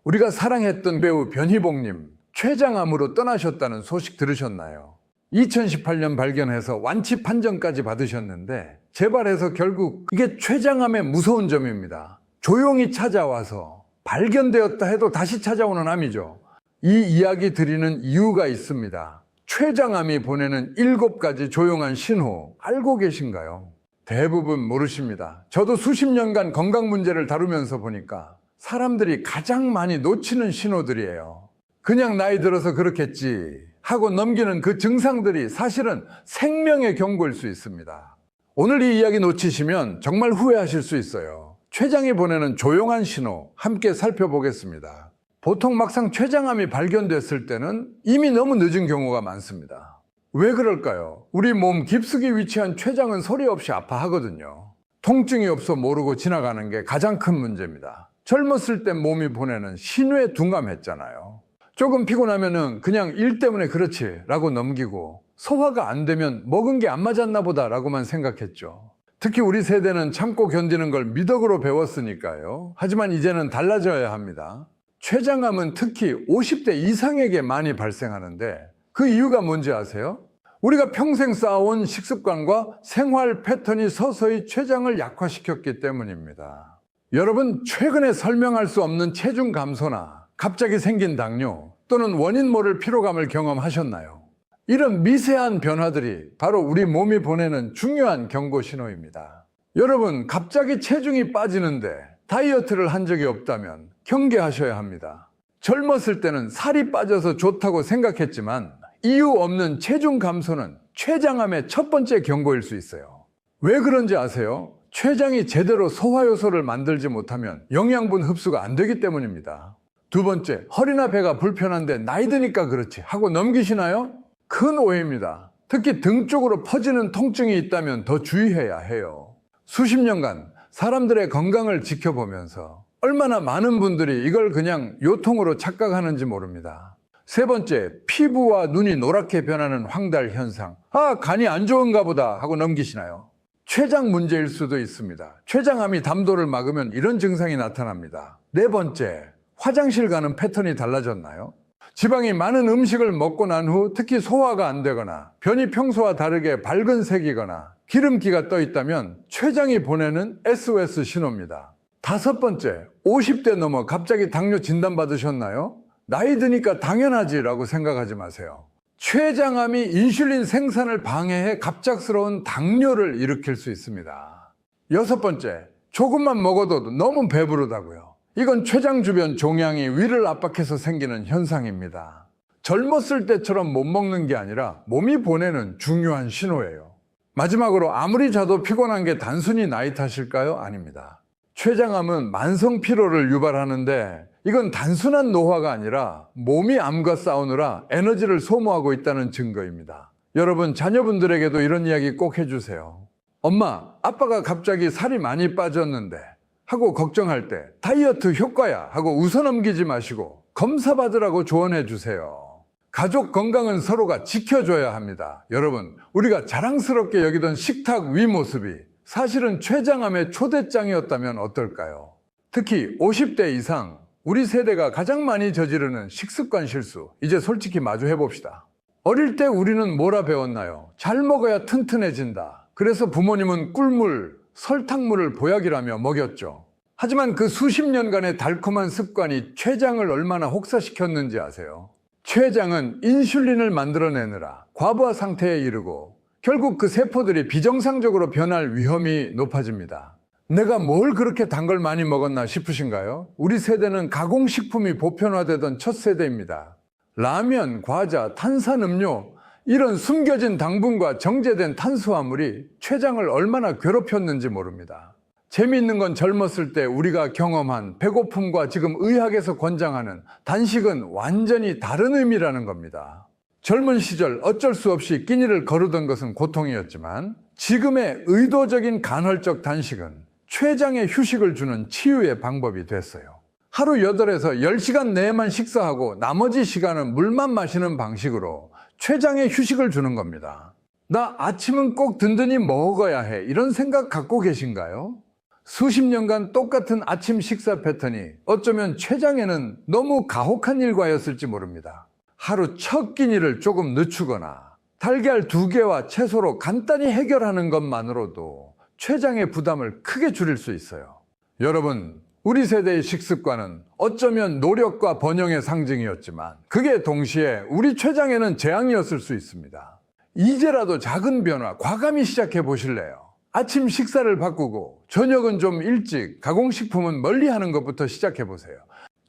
우리가 사랑했던 배우 변희봉님, 췌장암으로 떠나셨다는 소식 들으셨나요? 2018년 발견해서 완치 판정까지 받으셨는데 재발해서 결국 이게 췌장암의 무서운 점입니다. 조용히 찾아와서 발견되었다 해도 다시 찾아오는 암이죠. 이 이야기 드리는 이유가 있습니다. 췌장암이 보내는 7가지 조용한 신호 알고 계신가요? 대부분 모르십니다. 저도 수십 년간 건강 문제를 다루면서 보니까 사람들이 가장 많이 놓치는 신호들이에요. 그냥 나이 들어서 그렇겠지 하고 넘기는 그 증상들이 사실은 생명의 경고일 수 있습니다. 오늘 이 이야기 놓치시면 정말 후회하실 수 있어요. 췌장이 보내는 조용한 신호 함께 살펴보겠습니다. 보통 막상 췌장암이 발견됐을 때는 이미 너무 늦은 경우가 많습니다. 왜 그럴까요? 우리 몸 깊숙이 위치한 췌장은 소리 없이 아파하거든요. 통증이 없어 모르고 지나가는 게 가장 큰 문제입니다. 젊었을 때 몸이 보내는 신호에 둔감했잖아요. 조금 피곤하면은 그냥 일 때문에 그렇지 라고 넘기고 소화가 안 되면 먹은 게 안 맞았나 보다 라고만 생각했죠. 특히 우리 세대는 참고 견디는 걸 미덕으로 배웠으니까요. 하지만 이제는 달라져야 합니다. 췌장암은 특히 50대 이상에게 많이 발생하는데 그 이유가 뭔지 아세요? 우리가 평생 쌓아온 식습관과 생활 패턴이 서서히 췌장을 약화시켰기 때문입니다. 여러분, 최근에 설명할 수 없는 체중 감소나 갑자기 생긴 당뇨 또는 원인 모를 피로감을 경험하셨나요? 이런 미세한 변화들이 바로 우리 몸이 보내는 중요한 경고 신호입니다. 여러분, 갑자기 체중이 빠지는데 다이어트를 한 적이 없다면 경계하셔야 합니다. 젊었을 때는 살이 빠져서 좋다고 생각했지만 이유 없는 체중 감소는 췌장암의 첫 번째 경고일 수 있어요. 왜 그런지 아세요? 췌장이 제대로 소화효소를 만들지 못하면 영양분 흡수가 안 되기 때문입니다. 두 번째, 허리나 배가 불편한데 나이 드니까 그렇지 하고 넘기시나요? 큰 오해입니다. 특히 등 쪽으로 퍼지는 통증이 있다면 더 주의해야 해요. 수십 년간 사람들의 건강을 지켜보면서 얼마나 많은 분들이 이걸 그냥 요통으로 착각하는지 모릅니다. 세 번째, 피부와 눈이 노랗게 변하는 황달 현상. 간이 안 좋은가 보다 하고 넘기시나요? 췌장 문제일 수도 있습니다. 췌장암이 담도를 막으면 이런 증상이 나타납니다. 네 번째, 화장실 가는 패턴이 달라졌나요? 지방이 많은 음식을 먹고 난 후 특히 소화가 안 되거나 변이 평소와 다르게 밝은 색이거나 기름기가 떠 있다면 췌장이 보내는 SOS 신호입니다. 다섯 번째, 50대 넘어 갑자기 당뇨 진단받으셨나요? 나이 드니까 당연하지라고 생각하지 마세요. 췌장암이 인슐린 생산을 방해해 갑작스러운 당뇨를 일으킬 수 있습니다. 여섯 번째, 조금만 먹어도 너무 배부르다고요. 이건 췌장 주변 종양이 위를 압박해서 생기는 현상입니다. 젊었을 때처럼 못 먹는 게 아니라 몸이 보내는 중요한 신호예요. 마지막으로 아무리 자도 피곤한 게 단순히 나이 탓일까요? 아닙니다. 췌장암은 만성 피로를 유발하는데 이건 단순한 노화가 아니라 몸이 암과 싸우느라 에너지를 소모하고 있다는 증거입니다. 여러분, 자녀분들에게도 이런 이야기 꼭 해주세요. 엄마, 아빠가 갑자기 살이 많이 빠졌는데 하고 걱정할 때 다이어트 효과야 하고 웃어넘기지 마시고 검사 받으라고 조언해 주세요. 가족 건강은 서로가 지켜줘야 합니다. 여러분, 우리가 자랑스럽게 여기던 식탁 윗모습이 사실은 췌장암의 초대장이었다면 어떨까요? 특히 50대 이상 우리 세대가 가장 많이 저지르는 식습관 실수, 이제 솔직히 마주해 봅시다. 어릴 때 우리는 뭐라 배웠나요? 잘 먹어야 튼튼해진다. 그래서 부모님은 꿀물, 설탕물을 보약이라며 먹였죠. 하지만 그 수십 년간의 달콤한 습관이 췌장을 얼마나 혹사시켰는지 아세요? 췌장은 인슐린을 만들어내느라 과부하 상태에 이르고 결국 그 세포들이 비정상적으로 변할 위험이 높아집니다. 내가 뭘 그렇게 단 걸 많이 먹었나 싶으신가요? 우리 세대는 가공식품이 보편화되던 첫 세대입니다. 라면, 과자, 탄산음료, 이런 숨겨진 당분과 정제된 탄수화물이 췌장을 얼마나 괴롭혔는지 모릅니다. 재미있는 건 젊었을 때 우리가 경험한 배고픔과 지금 의학에서 권장하는 단식은 완전히 다른 의미라는 겁니다. 젊은 시절 어쩔 수 없이 끼니를 거르던 것은 고통이었지만 지금의 의도적인 간헐적 단식은 췌장에 휴식을 주는 치유의 방법이 됐어요. 하루 8에서 10시간 내에만 식사하고 나머지 시간은 물만 마시는 방식으로 췌장에 휴식을 주는 겁니다. 나 아침은 꼭 든든히 먹어야 해, 이런 생각 갖고 계신가요? 수십 년간 똑같은 아침 식사 패턴이 어쩌면 췌장에는 너무 가혹한 일과였을지 모릅니다. 하루 첫 끼니를 조금 늦추거나 달걀 2개와 채소로 간단히 해결하는 것만으로도 췌장의 부담을 크게 줄일 수 있어요. 여러분, 우리 세대의 식습관은 어쩌면 노력과 번영의 상징이었지만 그게 동시에 우리 췌장에는 재앙이었을 수 있습니다. 이제라도 작은 변화 과감히 시작해 보실래요? 아침 식사를 바꾸고 저녁은 좀 일찍, 가공식품은 멀리하는 것부터 시작해 보세요.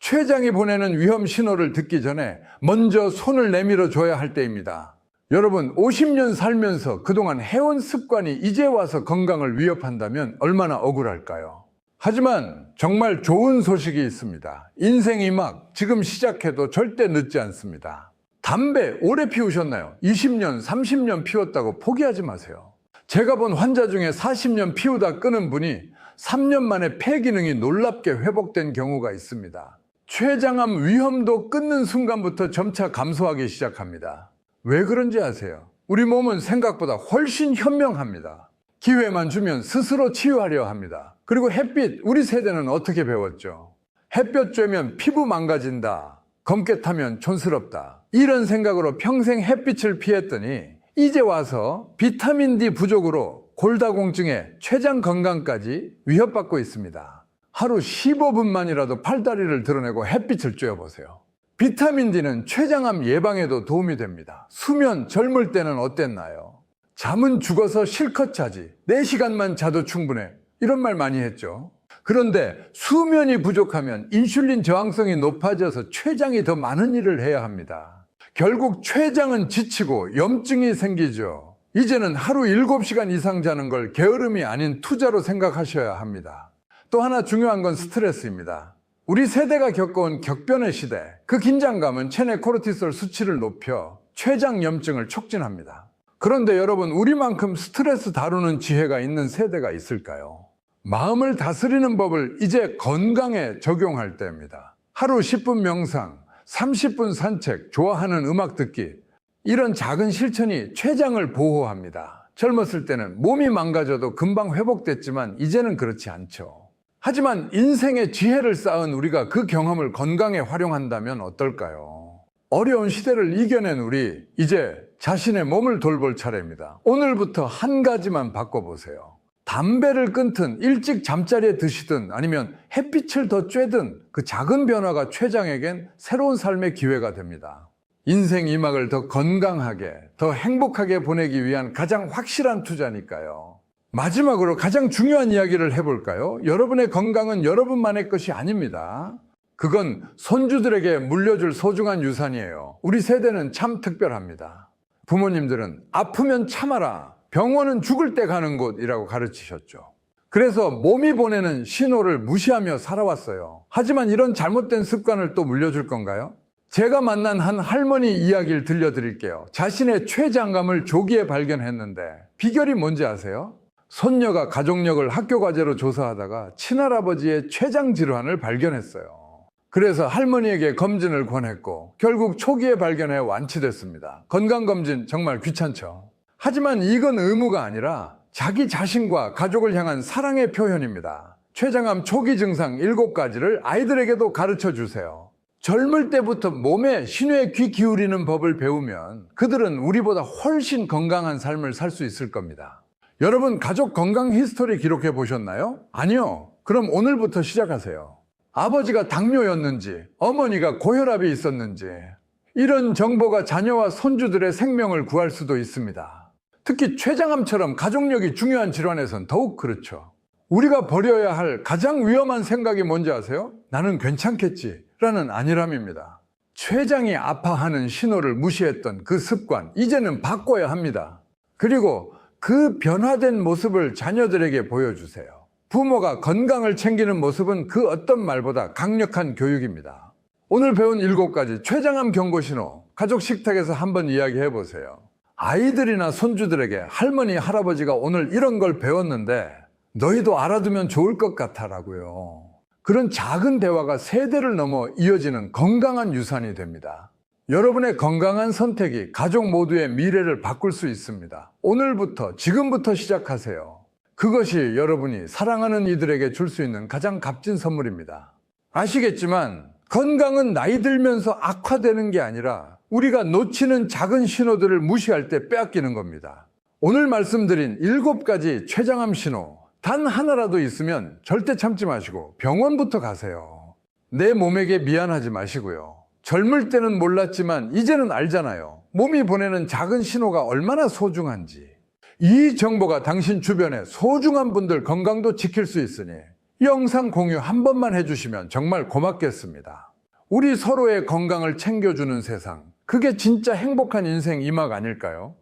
췌장이 보내는 위험 신호를 듣기 전에 먼저 손을 내밀어 줘야 할 때입니다. 여러분, 50년 살면서 그동안 해온 습관이 이제 와서 건강을 위협한다면 얼마나 억울할까요? 하지만 정말 좋은 소식이 있습니다. 인생이 막 지금 시작해도 절대 늦지 않습니다. 담배 오래 피우셨나요? 20년, 30년 피웠다고 포기하지 마세요. 제가 본 환자 중에 40년 피우다 끊은 분이 3년 만에 폐 기능이 놀랍게 회복된 경우가 있습니다. 췌장암 위험도 끊는 순간부터 점차 감소하기 시작합니다. 왜 그런지 아세요? 우리 몸은 생각보다 훨씬 현명합니다. 기회만 주면 스스로 치유하려 합니다. 그리고 햇빛, 우리 세대는 어떻게 배웠죠? 햇볕 쬐면 피부 망가진다. 검게 타면 촌스럽다. 이런 생각으로 평생 햇빛을 피했더니 이제 와서 비타민 D 부족으로 골다공증에 췌장 건강까지 위협받고 있습니다. 하루 15분만이라도 팔다리를 드러내고 햇빛을 쬐어보세요. 비타민 D는 췌장암 예방에도 도움이 됩니다. 수면 젊을 때는 어땠나요? 잠은 죽어서 실컷 자지. 4시간만 자도 충분해. 이런 말 많이 했죠. 그런데 수면이 부족하면 인슐린 저항성이 높아져서 췌장이 더 많은 일을 해야 합니다. 결국 췌장은 지치고 염증이 생기죠. 이제는 하루 7시간 이상 자는 걸 게으름이 아닌 투자로 생각하셔야 합니다. 또 하나 중요한 건 스트레스입니다. 우리 세대가 겪어온 격변의 시대, 그 긴장감은 체내 코르티솔 수치를 높여 췌장 염증을 촉진합니다. 그런데 여러분, 우리만큼 스트레스 다루는 지혜가 있는 세대가 있을까요? 마음을 다스리는 법을 이제 건강에 적용할 때입니다. 하루 10분 명상, 30분 산책, 좋아하는 음악 듣기, 이런 작은 실천이 췌장을 보호합니다. 젊었을 때는 몸이 망가져도 금방 회복됐지만 이제는 그렇지 않죠. 하지만 인생의 지혜를 쌓은 우리가 그 경험을 건강에 활용한다면 어떨까요? 어려운 시대를 이겨낸 우리, 이제 자신의 몸을 돌볼 차례입니다. 오늘부터 한 가지만 바꿔보세요. 담배를 끊든 일찍 잠자리에 드시든 아니면 햇빛을 더 쬐든 그 작은 변화가 췌장에겐 새로운 삶의 기회가 됩니다. 인생 2막을 더 건강하게, 더 행복하게 보내기 위한 가장 확실한 투자니까요. 마지막으로 가장 중요한 이야기를 해볼까요? 여러분의 건강은 여러분만의 것이 아닙니다. 그건 손주들에게 물려줄 소중한 유산이에요. 우리 세대는 참 특별합니다. 부모님들은 아프면 참아라. 병원은 죽을 때 가는 곳이라고 가르치셨죠. 그래서 몸이 보내는 신호를 무시하며 살아왔어요. 하지만 이런 잘못된 습관을 또 물려줄 건가요? 제가 만난 한 할머니 이야기를 들려드릴게요. 자신의 췌장감을 조기에 발견했는데 비결이 뭔지 아세요? 손녀가 가족력을 학교 과제로 조사하다가 친할아버지의 췌장 질환을 발견했어요. 그래서 할머니에게 검진을 권했고 결국 초기에 발견해 완치됐습니다. 건강검진 정말 귀찮죠. 하지만 이건 의무가 아니라 자기 자신과 가족을 향한 사랑의 표현입니다. 췌장암 초기 증상 7가지를 아이들에게도 가르쳐 주세요. 젊을 때부터 몸에 신호에 귀 기울이는 법을 배우면 그들은 우리보다 훨씬 건강한 삶을 살 수 있을 겁니다. 여러분, 가족 건강 히스토리 기록해 보셨나요? 아니요. 그럼 오늘부터 시작하세요. 아버지가 당뇨였는지, 어머니가 고혈압이 있었는지, 이런 정보가 자녀와 손주들의 생명을 구할 수도 있습니다. 특히 췌장암처럼 가족력이 중요한 질환에선 더욱 그렇죠. 우리가 버려야 할 가장 위험한 생각이 뭔지 아세요? 나는 괜찮겠지 라는 안일함입니다. 췌장이 아파하는 신호를 무시했던 그 습관, 이제는 바꿔야 합니다. 그리고 그 변화된 모습을 자녀들에게 보여주세요. 부모가 건강을 챙기는 모습은 그 어떤 말보다 강력한 교육입니다. 오늘 배운 7가지 췌장암 경고신호, 가족 식탁에서 한번 이야기해 보세요. 아이들이나 손주들에게 할머니, 할아버지가 오늘 이런 걸 배웠는데 너희도 알아두면 좋을 것 같아라고요. 그런 작은 대화가 세대를 넘어 이어지는 건강한 유산이 됩니다. 여러분의 건강한 선택이 가족 모두의 미래를 바꿀 수 있습니다. 오늘부터, 지금부터 시작하세요. 그것이 여러분이 사랑하는 이들에게 줄 수 있는 가장 값진 선물입니다. 아시겠지만 건강은 나이 들면서 악화되는 게 아니라 우리가 놓치는 작은 신호들을 무시할 때 빼앗기는 겁니다. 오늘 말씀드린 7가지 췌장암 신호 단 하나라도 있으면 절대 참지 마시고 병원부터 가세요. 내 몸에게 미안하지 마시고요. 젊을 때는 몰랐지만 이제는 알잖아요. 몸이 보내는 작은 신호가 얼마나 소중한지. 이 정보가 당신 주변의 소중한 분들 건강도 지킬 수 있으니 영상 공유 한 번만 해주시면 정말 고맙겠습니다. 우리 서로의 건강을 챙겨주는 세상, 그게 진짜 행복한 인생 이막 아닐까요?